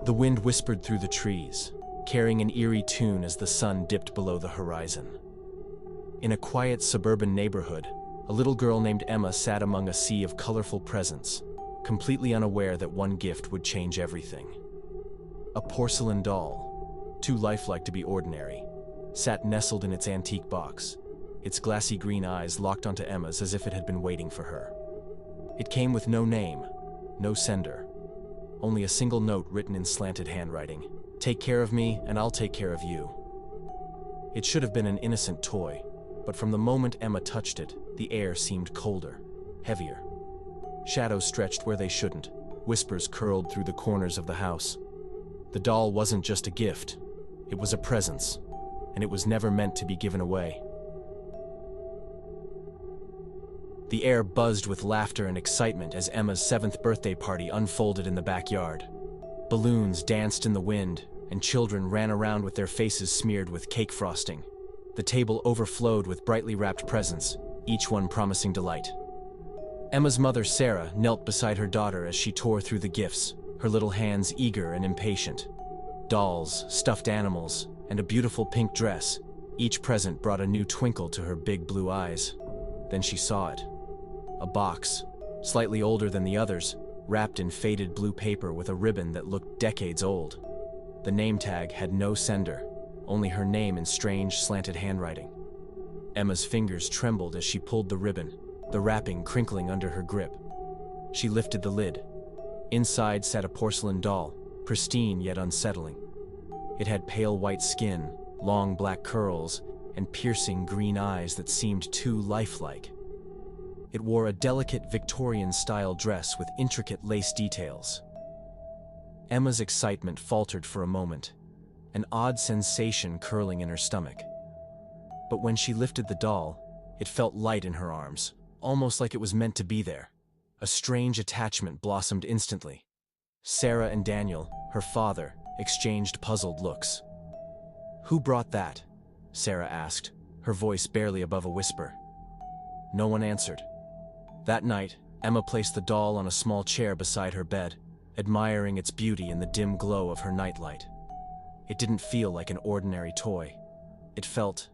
The wind whispered through the trees, carrying an eerie tune as the sun dipped below the horizon. In a quiet suburban neighborhood, a little girl named Emma sat among a sea of colorful presents, completely unaware that one gift would change everything. A porcelain doll, too lifelike to be ordinary, sat nestled in its antique box, its glassy green eyes locked onto Emma's as if it had been waiting for her. It came with no name, no sender, only a single note written in slanted handwriting. "Take care of me, and I'll take care of you." It should have been an innocent toy, but from the moment Emma touched it, the air seemed colder, heavier. Shadows stretched where they shouldn't, whispers curled through the corners of the house. The doll wasn't just a gift, it was a presence, and it was never meant to be given away. The air buzzed with laughter and excitement as Emma's 7th birthday party unfolded in the backyard. Balloons danced in the wind, and children ran around with their faces smeared with cake frosting. The table overflowed with brightly wrapped presents, each one promising delight. Emma's mother, Sarah, knelt beside her daughter as she tore through the gifts, her little hands eager and impatient. Dolls, stuffed animals, and a beautiful pink dress, each present brought a new twinkle to her big blue eyes. Then she saw it. A box, slightly older than the others, wrapped in faded blue paper with a ribbon that looked decades old. The name tag had no sender, only her name in strange, slanted handwriting. Emma's fingers trembled as she pulled the ribbon, the wrapping crinkling under her grip. She lifted the lid. Inside sat a porcelain doll, pristine yet unsettling. It had pale white skin, long black curls, and piercing green eyes that seemed too lifelike. It wore a delicate Victorian-style dress with intricate lace details. Emma's excitement faltered for a moment, an odd sensation curling in her stomach. But when she lifted the doll, it felt light in her arms, almost like it was meant to be there. A strange attachment blossomed instantly. Sarah and Daniel, her father, exchanged puzzled looks. "Who brought that?" Sarah asked, her voice barely above a whisper. No one answered. That night, Emma placed the doll on a small chair beside her bed, admiring its beauty in the dim glow of her nightlight. It didn't feel like an ordinary toy. It felt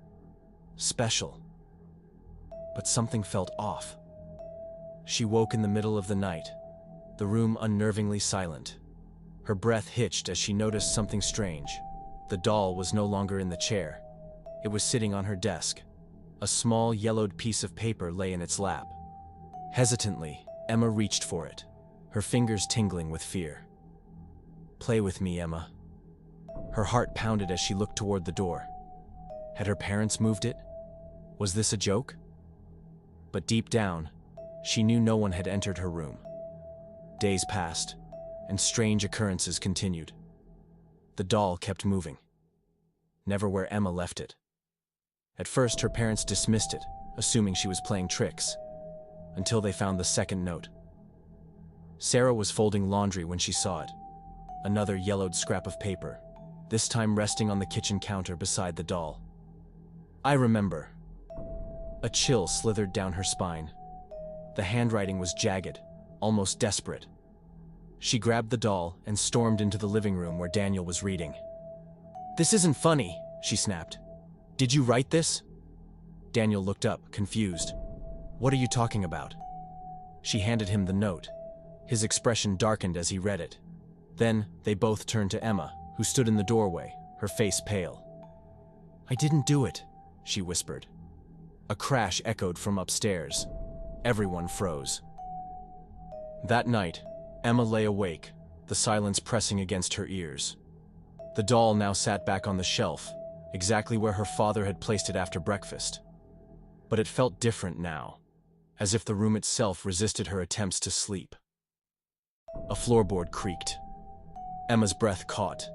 special. But something felt off. She woke in the middle of the night, the room unnervingly silent. Her breath hitched as she noticed something strange. The doll was no longer in the chair. It was sitting on her desk. A small yellowed piece of paper lay in its lap. Hesitantly, Emma reached for it, her fingers tingling with fear. "Play with me, Emma." Her heart pounded as she looked toward the door. Had her parents moved it? Was this a joke? But deep down, she knew no one had entered her room. Days passed, and strange occurrences continued. The doll kept moving, never where Emma left it. At first, her parents dismissed it, assuming she was playing tricks, until they found the second note. Sarah was folding laundry when she saw it. Another yellowed scrap of paper, this time resting on the kitchen counter beside the doll. "I remember." A chill slithered down her spine. The handwriting was jagged, almost desperate. She grabbed the doll and stormed into the living room where Daniel was reading. "This isn't funny," she snapped. "Did you write this?" Daniel looked up, confused. "What are you talking about?" She handed him the note. His expression darkened as he read it. Then they both turned to Emma, who stood in the doorway, her face pale. "I didn't do it," she whispered. A crash echoed from upstairs. Everyone froze. That night, Emma lay awake, the silence pressing against her ears. The doll now sat back on the shelf, exactly where her father had placed it after breakfast. But it felt different now, as if the room itself resisted her attempts to sleep. A floorboard creaked. Emma's breath caught.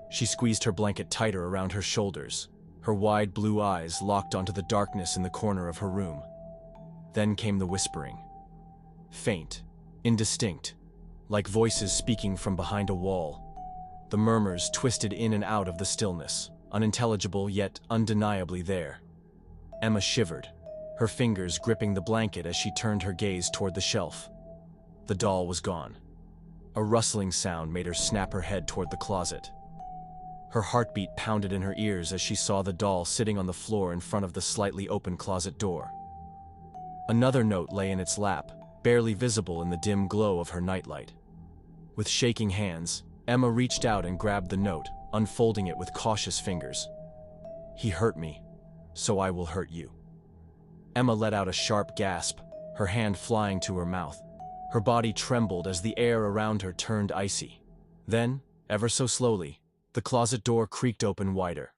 She squeezed her blanket tighter around her shoulders, her wide blue eyes locked onto the darkness in the corner of her room. Then came the whispering. Faint, indistinct, like voices speaking from behind a wall. The murmurs twisted in and out of the stillness, unintelligible yet undeniably there. Emma shivered, her fingers gripping the blanket as she turned her gaze toward the shelf. The doll was gone. A rustling sound made her snap her head toward the closet. Her heartbeat pounded in her ears as she saw the doll sitting on the floor in front of the slightly open closet door. Another note lay in its lap, barely visible in the dim glow of her nightlight. With shaking hands, Emma reached out and grabbed the note, unfolding it with cautious fingers. "He hurt me, so I will hurt you." Emma let out a sharp gasp, her hand flying to her mouth. Her body trembled as the air around her turned icy. Then, ever so slowly, the closet door creaked open wider.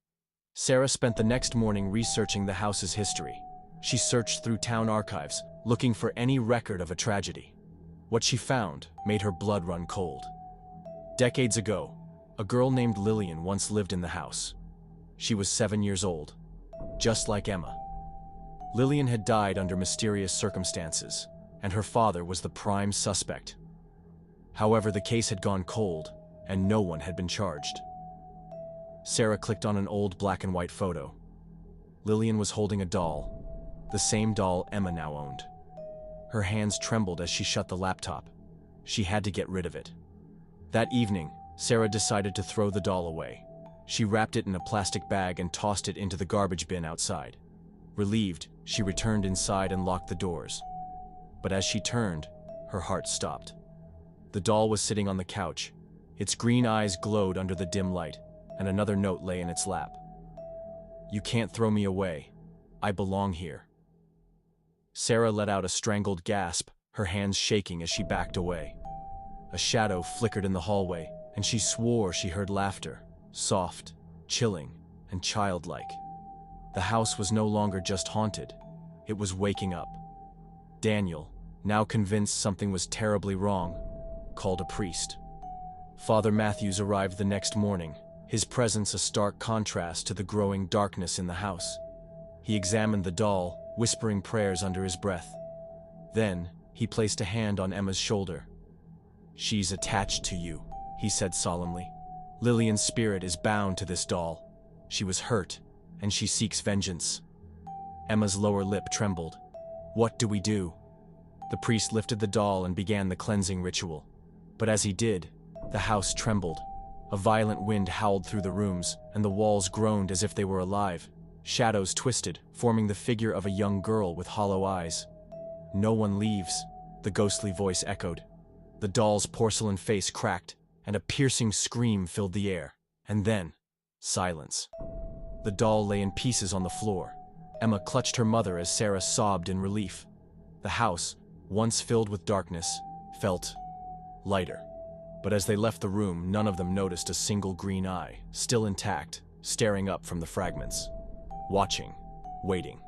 Sarah spent the next morning researching the house's history. She searched through town archives, looking for any record of a tragedy. What she found made her blood run cold. Decades ago, a girl named Lillian once lived in the house. She was 7 years old, just like Emma. Lillian had died under mysterious circumstances, and her father was the prime suspect. However, the case had gone cold, and no one had been charged. Sarah clicked on an old black and white photo. Lillian was holding a doll, the same doll Emma now owned. Her hands trembled as she shut the laptop. She had to get rid of it. That evening, Sarah decided to throw the doll away. She wrapped it in a plastic bag and tossed it into the garbage bin outside. Relieved, she returned inside and locked the doors. But as she turned, her heart stopped. The doll was sitting on the couch. Its green eyes glowed under the dim light, and another note lay in its lap. "You can't throw me away. I belong here." Sarah let out a strangled gasp, her hands shaking as she backed away. A shadow flickered in the hallway, and she swore she heard laughter, soft, chilling, and childlike. The house was no longer just haunted, it was waking up. Daniel, now convinced something was terribly wrong, called a priest. Father Matthews arrived the next morning, his presence a stark contrast to the growing darkness in the house. He examined the doll, whispering prayers under his breath. Then, he placed a hand on Emma's shoulder. "She's attached to you," he said solemnly. "Lillian's spirit is bound to this doll. She was hurt, and she seeks vengeance." Emma's lower lip trembled. "What do we do?" The priest lifted the doll and began the cleansing ritual. But as he did, the house trembled. A violent wind howled through the rooms, and the walls groaned as if they were alive. Shadows twisted, forming the figure of a young girl with hollow eyes. "No one leaves," the ghostly voice echoed. The doll's porcelain face cracked, and a piercing scream filled the air. And then, silence. The doll lay in pieces on the floor. Emma clutched her mother as Sarah sobbed in relief. The house, once filled with darkness, felt lighter. But as they left the room, none of them noticed a single green eye, still intact, staring up from the fragments. Watching, waiting.